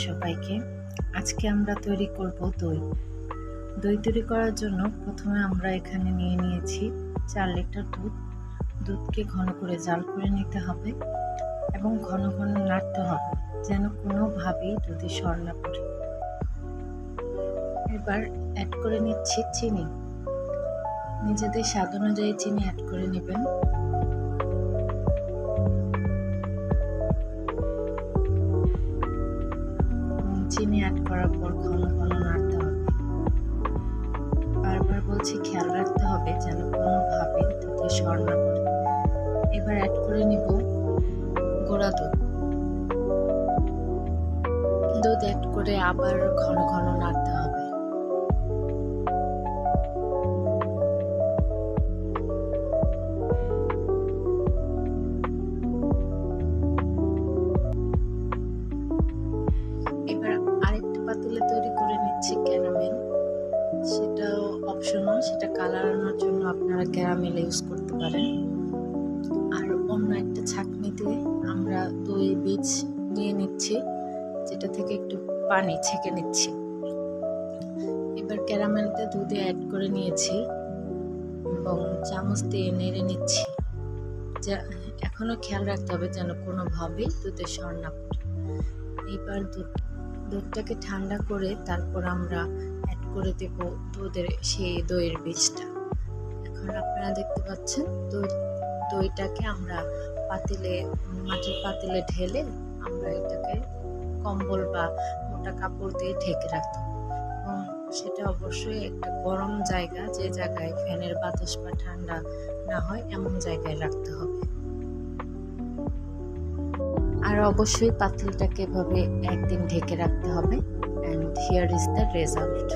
সবাইকে। আজকে আমরা তৈরি করব দই। দই তৈরি করার জন্য প্রথমে আমরা এখানে নিয়ে নিয়েছি 4 লিটার দুধ। দুধকে ঘন করে জাল করে নিতে হবে এবং ঘন ঘন নাড়তে হবে যেন কোনোভাবেই দুধে সর না পড়ে। এবার অ্যাড করে নিচ্ছি চিনি। নিজেদের স্বাদ অনুযায়ী চিনি অ্যাড করে নেবেন। চিনি অ্যাড করার পর ঘন ঘন নাড়তে হবে। বারবার বলছি খেয়াল রাখতে হবে যেন কোনোভাবে দুধে সর না পড়ে। এবার অ্যাড করে নিব গুঁড়া দুধ। দুধ অ্যাড করে আবার ঘন ঘন নাড়তে হবে। এবার আরেকটা পাতিলে তৈরি করে নিচ্ছি ক্যারামেল। সেটাও অপশনাল, সেটা কালার আনার জন্য আপনারা ক্যারামেল ইউজ করতে পারেন। আর অন্য একটা ছাঁকনিতে আমরা দই বীজ নিয়ে নিচ্ছি, যেটা থেকে একটু পানি ছেঁকে নিচ্ছি। এবার ক্যারামেলটা দুধে অ্যাড করে নিয়েছি এবং চামচ দিয়ে নেড়ে নিচ্ছি। এখনো খেয়াল রাখতে হবে যেন কোনোভাবেই দুধে সর না পড়ে। এবার দুধটাকে ঠান্ডা করে তারপর আমরা অ্যাড করে দেব সেই দইয়ের বীজটা। এখন আপনারা দেখতে পাচ্ছেন দইটাকে আমরা মাটির পাতিলে ঢেলে আমরা এটাকে কম্বল বা মোটা কাপড় দিয়ে ঢেকে রাখতে হবে এবং সেটা অবশ্যই একটা গরম জায়গা, যে জায়গায় ফ্যানের বাতাস বা ঠান্ডা না হয় এমন জায়গায় রাখতে হবে। আর অবশ্যই পাতিলটাকে এভাবে একদিন ঢেকে রাখতে হবে। And here is the result.